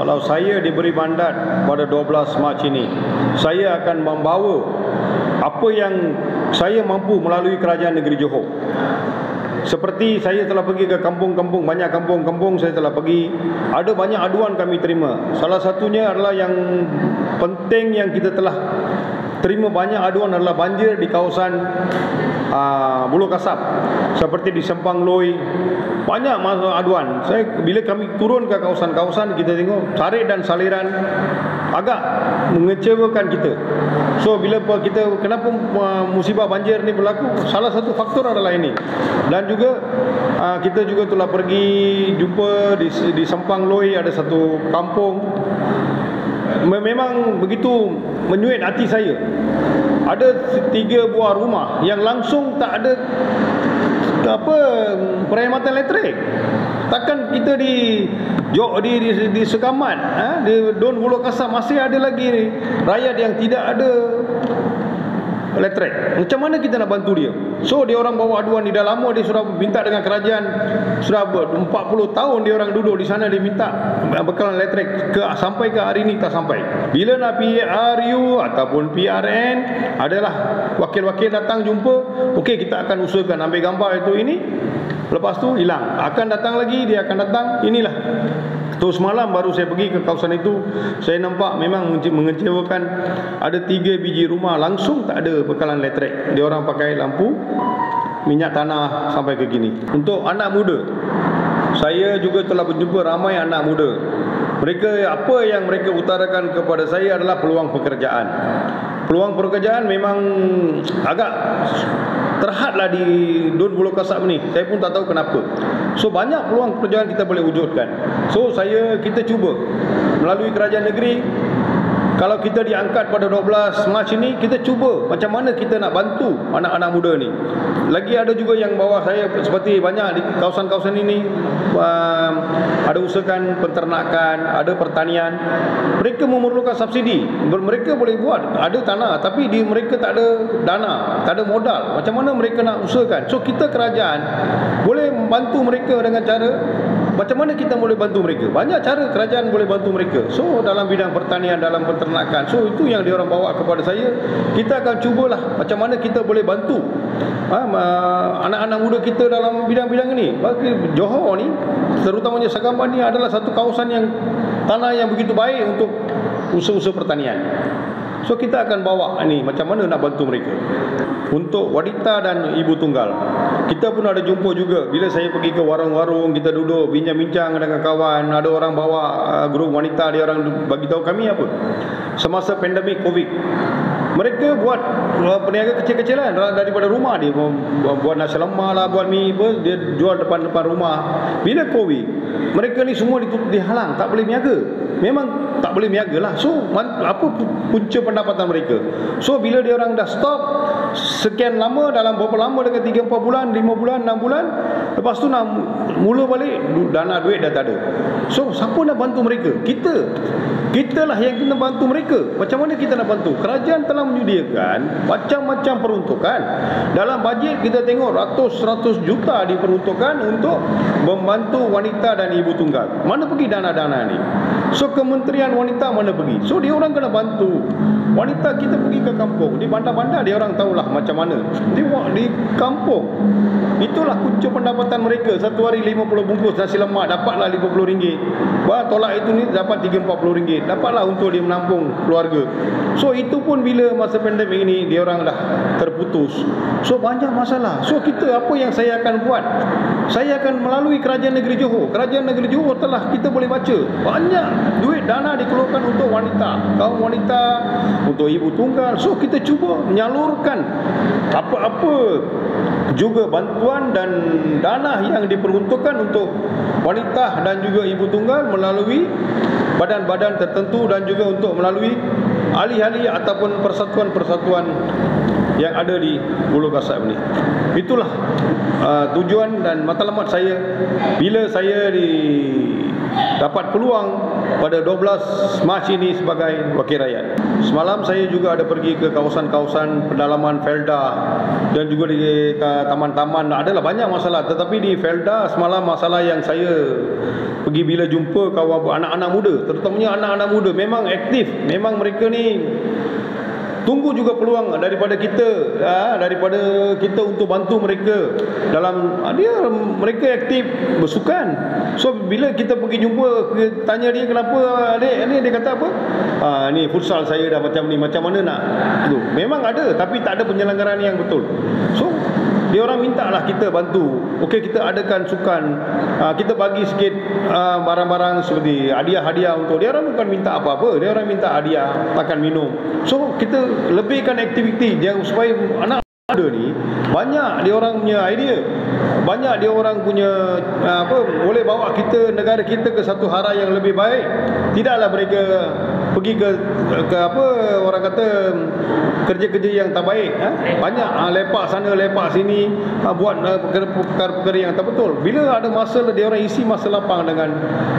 Kalau saya diberi mandat pada 12 Mac ini, saya akan membawa apa yang saya mampu melalui kerajaan negeri Johor. Seperti saya telah pergi ke kampung-kampung, banyak kampung-kampung saya telah pergi. Ada banyak aduan kami terima. Salah satunya adalah yang penting yang kita telah terima banyak aduan adalah banjir di kawasan Buluh Kasab, seperti di Sempang Loi. Banyak aduan. Bila kami turun ke kawasan-kawasan, kita tengok tarik dan saliran agak mengecewakan kita. So bila kita, kenapa musibah banjir ni berlaku? Salah satu faktor adalah ini. Dan juga kita juga telah pergi jumpa di Sempang Loi, ada satu kampung. Memang begitu menyuit hati saya. Ada 3 buah rumah yang langsung tak ada perkhidmatan elektrik. Takkan kita di Sekamat, di Don Buluh Kasab masih ada lagi rakyat yang tidak ada elektrik. Macam mana kita nak bantu dia? So dia orang bawa aduan, dia dah lama dia sudah minta dengan kerajaan, sudah 40 tahun dia orang duduk di sana, dia minta bekalan elektrik, sampai ke hari ini tak sampai. Bila nak PRU ataupun PRN, adalah wakil-wakil datang jumpa, okey kita akan usahakan ambil gambar itu ini, lepas tu hilang, akan datang lagi, dia akan datang, inilah. Tu semalam baru saya pergi ke kawasan itu, saya nampak memang mengecewakan. Ada 3 biji rumah langsung tak ada bekalan elektrik. Dia orang pakai lampu minyak tanah sampai ke gini. Untuk anak muda, saya juga telah berjumpa ramai anak muda. Apa yang mereka utarakan kepada saya adalah peluang pekerjaan. Peluang pekerjaan memang agak terhadlah di Don Buluh Kasab ni. Saya pun tak tahu kenapa. So banyak peluang pekerjaan kita boleh wujudkan. So kita cuba melalui kerajaan negeri. Kalau kita diangkat pada 12 Mac ini, kita cuba macam mana kita nak bantu anak-anak muda ni. Lagi ada juga yang bawah saya, seperti banyak di kawasan-kawasan ini ada usahakan peternakan, ada pertanian. Mereka memerlukan subsidi. Mereka boleh buat, ada tanah, tapi mereka tak ada dana, tak ada modal. Macam mana mereka nak usahakan? So kita kerajaan boleh membantu mereka dengan cara, macam mana kita boleh bantu mereka? Banyak cara kerajaan boleh bantu mereka. So dalam bidang pertanian, dalam peternakan. So itu yang diorang bawa kepada saya. Kita akan cubalah macam mana kita boleh bantu anak-anak muda kita dalam bidang-bidang ini. Bagi Johor ni, terutamanya Sagamban ni adalah satu kawasan yang tanah yang begitu baik untuk usaha-usaha pertanian. So kita akan bawa ni macam mana nak bantu mereka. Untuk wanita dan ibu tunggal, kita pun ada jumpa juga. Bila saya pergi ke warung-warung, kita duduk bincang-bincang dengan kawan. Ada orang bawa grup wanita, dia orang bagi tahu kami apa. Semasa pandemik Covid, mereka buat peniaga kecil-kecilan daripada rumah. Dia buat nasi lemak lah, buat mi apa, dia jual depan-depan rumah. Bila Covid, mereka ni semua dihalang, tak boleh niaga. Memang tak boleh niaga lah. So apa punca pendapatan mereka? So bila dia orang dah stop sekian lama, dalam berapa lama, dekat 3-4 bulan, 5 bulan, 6 bulan, lepas tu nak mula balik, dana duit dah tak ada. So siapa nak bantu mereka? Kita lah yang kena bantu mereka. Macam mana kita nak bantu? Kerajaan telah menyediakan macam-macam peruntukan. Dalam bajet kita tengok ratus juta diperuntukkan untuk membantu wanita dan ibu tunggal. Mana pergi dana-dana ni? So Kementerian Wanita mana pergi? So dia orang kena bantu. Wanita kita pergi ke kampung, di bandar-bandar dia orang tahulah macam mana. Di kampung, itulah punca pendapatan mereka. Satu hari 50 bungkus nasi lemak, dapatlah RM50. Tolak itu ni dapat RM30-40. Dapatlah untuk dia menampung keluarga. So itu pun bila masa pandemik ini dia orang dah terputus. So banyak masalah. So apa yang saya akan buat? Saya akan melalui kerajaan negeri Johor. Kerajaan negeri Johor telah, kita boleh baca, banyak duit dana dikeluarkan untuk wanita, kaum wanita, untuk ibu tunggal. So kita cuba menyalurkan apa-apa juga bantuan dan dana yang diperuntukkan untuk wanita dan juga ibu tunggal melalui badan-badan tertentu, dan juga untuk melalui ahli-ahli ataupun persatuan-persatuan yang ada di Buluh Kasab ni. Itulah tujuan dan matlamat saya bila saya dapat peluang pada 12 Mac ini sebagai wakil rakyat. Semalam saya juga ada pergi ke kawasan-kawasan pedalaman Felda dan juga di taman-taman. Adalah banyak masalah, tetapi di Felda semalam masalah yang saya pergi bila jumpa kawan anak-anak muda, terutamanya anak-anak muda memang aktif. Memang mereka ni tunggu juga peluang daripada kita untuk bantu mereka dalam mereka aktif bersukan. So bila kita pergi jumpa, tanya dia kenapa adik ni, dia kata apa, ni futsal saya dah macam ni, macam mana nak tu. Memang ada tapi tak ada penyelenggaraan yang betul. So dia orang minta lah kita bantu. Okey, kita adakan sukan, kita bagi sikit barang-barang seperti hadiah-hadiah untuk dia orang. Bukan minta apa-apa, dia orang minta hadiah makan minum. So kita lebihkan aktiviti yang supaya anak muda ni banyak dia orang punya idea, banyak dia orang punya boleh bawa kita, negara kita ke satu arah yang lebih baik. Tidaklah mereka pergi ke orang kata kerja-kerja yang tak baik, banyak lepak sana lepak sini, buat perkara-perkara yang tak betul. Bila ada masa dia orang isi masa lapang dengan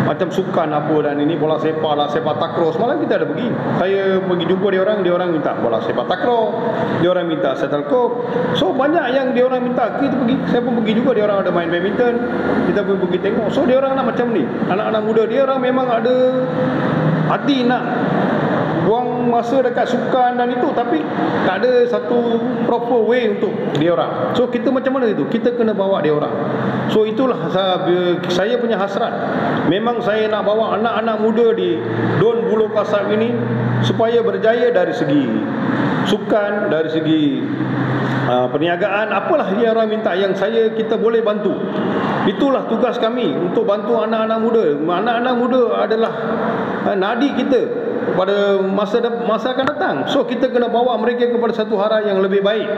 macam sukan apa dan ini, bola sepak lah, sepak takraw. Semalam kita ada pergi, saya pergi jumpa dia orang minta bola sepak takraw, dia orang minta shuttlecock. So banyak yang dia orang minta, kita pergi, saya pun pergi juga. Dia orang ada main badminton, kita pun pergi tengok. So dia orang nak macam ni, anak-anak muda dia orang memang ada hati nak buang masa dekat sukan dan itu, tapi tak ada satu proper way untuk dia orang. So kita macam mana itu, kita kena bawa dia orang. So itulah saya punya hasrat. Memang saya nak bawa anak-anak muda di Don Buluh Kasab ini supaya berjaya dari segi sukan, dari segi perniagaan, apalah dia orang minta yang kita boleh bantu. Itulah tugas kami, untuk bantu anak-anak muda. Anak-anak muda adalah nadi kita pada masa akan datang. So kita kena bawa mereka kepada satu arah yang lebih baik.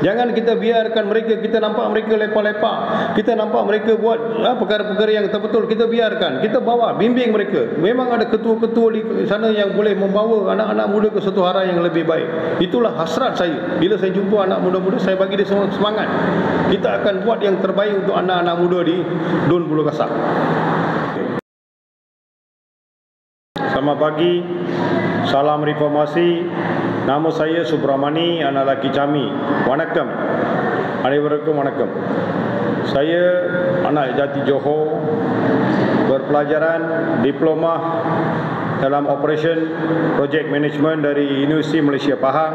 Jangan kita biarkan mereka, kita nampak mereka lepak-lepak, kita nampak mereka buat perkara-perkara yang tak betul, kita biarkan. Kita bawa, bimbing mereka. Memang ada ketua-ketua di sana yang boleh membawa anak-anak muda ke satu arah yang lebih baik. Itulah hasrat saya. Bila saya jumpa anak muda-muda, saya bagi dia semangat. Kita akan buat yang terbaik untuk anak-anak muda di Don Buluh Kasab. Selamat pagi, salam reformasi. Nama saya Subramani, anak lelaki Cami. Wanakkam. Anevarukkum wanakkam. Saya anak Jati Johor, berpelajaran diploma dalam Operation Project Management dari Universiti Malaysia Pahang.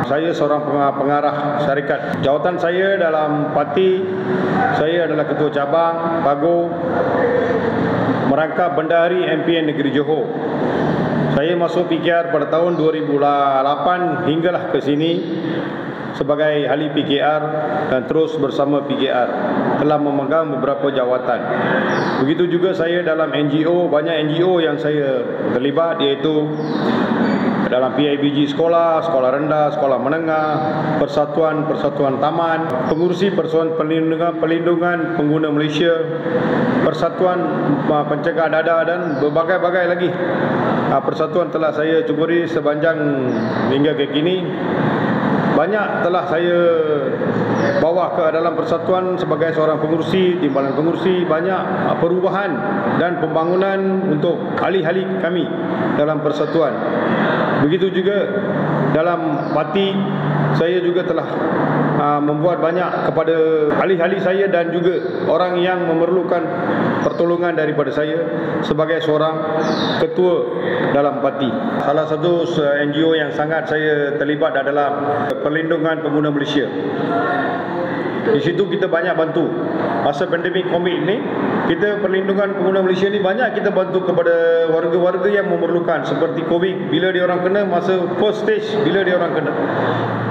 Saya seorang pengarah syarikat. Jawatan saya dalam parti, saya adalah Ketua Cabang Pago Merangkap Bendahari MPN Negeri Johor. Saya masuk PKR pada tahun 2008 hinggalah ke sini sebagai ahli PKR dan terus bersama PKR telah memegang beberapa jawatan. Begitu juga saya dalam NGO, banyak NGO yang saya terlibat, iaitu dalam PIBG sekolah, sekolah rendah, sekolah menengah, persatuan taman, pengurusi persatuan pelindungan pengguna Malaysia, persatuan pencegah dada dan berbagai-bagai lagi persatuan telah saya cuburi sepanjang hingga ke kini. Banyak telah saya bawa ke dalam persatuan sebagai seorang pengurusi, timbalan pengurusi. Banyak perubahan dan pembangunan untuk ahli-ahli kami dalam persatuan. Begitu juga dalam parti, saya juga telah membuat banyak kepada ahli-ahli saya dan juga orang yang memerlukan pertolongan daripada saya sebagai seorang ketua dalam parti. Salah satu NGO yang sangat saya terlibat adalah Perlindungan Pengguna Malaysia. Di situ kita banyak bantu. Masa pandemik COVID ni, kita Perlindungan Pengguna Malaysia ni banyak kita bantu kepada warga-warga yang memerlukan, seperti COVID, bila dia orang kena, masa first stage bila dia orang kena.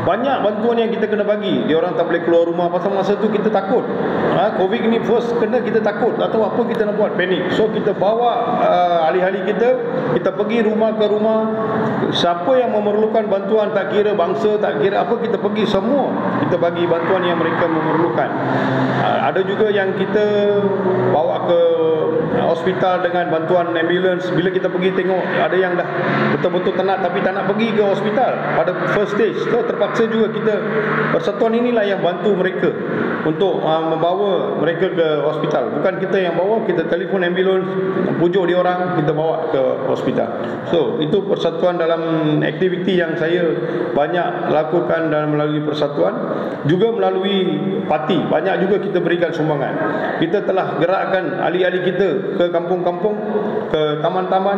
Banyak bantuan yang kita kena bagi. Dia orang tak boleh keluar rumah pasal masa tu kita takut. COVID ni first kena, kita takut, tak tahu apa kita nak buat, panik. So kita bawa ahli-ahli kita pergi rumah ke rumah. Siapa yang memerlukan bantuan, tak kira bangsa, tak kira apa, kita pergi semua. Kita bagi bantuan yang mereka memerlukan. Ada juga yang kita bawa ke hospital dengan bantuan ambulans. Bila kita pergi tengok, ada yang dah betul-betul tenat tapi tak nak pergi ke hospital pada first stage. So terpaksa juga kita, persatuan inilah yang bantu mereka untuk membawa mereka ke hospital. Bukan kita yang bawa, kita telefon ambulans, pujuk dia orang, kita bawa ke hospital. So, itu persatuan dalam aktiviti yang saya banyak lakukan dan melalui persatuan, juga melalui parti. Banyak juga kita berikan sumbangan. Kita telah gerakkan ahli-ahli kita ke kampung-kampung, ke taman-taman,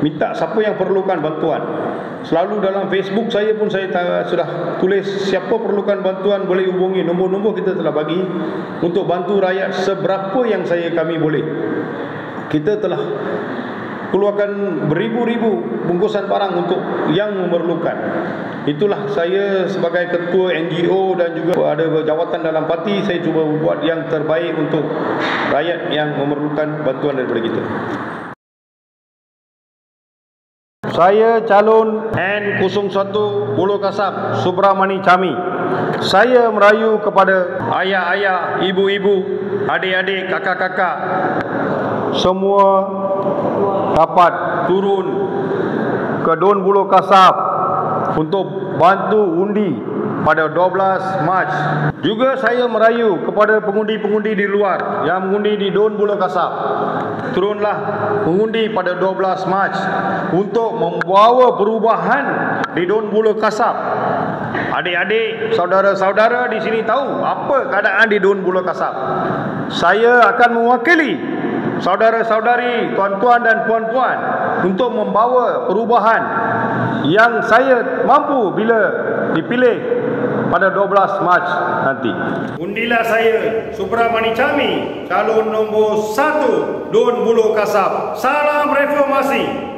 minta siapa yang perlukan bantuan. Selalu dalam Facebook saya pun saya sudah tulis, siapa perlukan bantuan boleh hubungi. Nombor-nombor kita telah bagi untuk bantu rakyat seberapa yang kami boleh. Kita telah keluarkan beribu-ribu bungkusan barang untuk yang memerlukan. Itulah saya sebagai ketua NGO dan juga ada jawatan dalam parti, saya cuba buat yang terbaik untuk rakyat yang memerlukan bantuan daripada kita. Saya calon N01 Buloh Kasab Subramani Chami. Saya merayu kepada ayah-ayah, ibu-ibu, adik-adik, kakak-kakak, semua dapat turun ke Don Buloh Kasab untuk bantu undi pada 12 Mac. Juga saya merayu kepada pengundi-pengundi di luar yang mengundi di Don Buloh Kasab, turunlah mengundi pada 12 Mac untuk membawa perubahan di Don Buloh Kasab. Adik-adik, saudara-saudara di sini tahu apa keadaan di Don Buloh Kasab. Saya akan mewakili saudara-saudari, tuan-tuan dan puan-puan untuk membawa perubahan yang saya mampu bila dipilih pada 12 Mac nanti. Undilah saya, Subramani Chami, calon nombor 1 Don Buloh Kasab. Salam reformasi.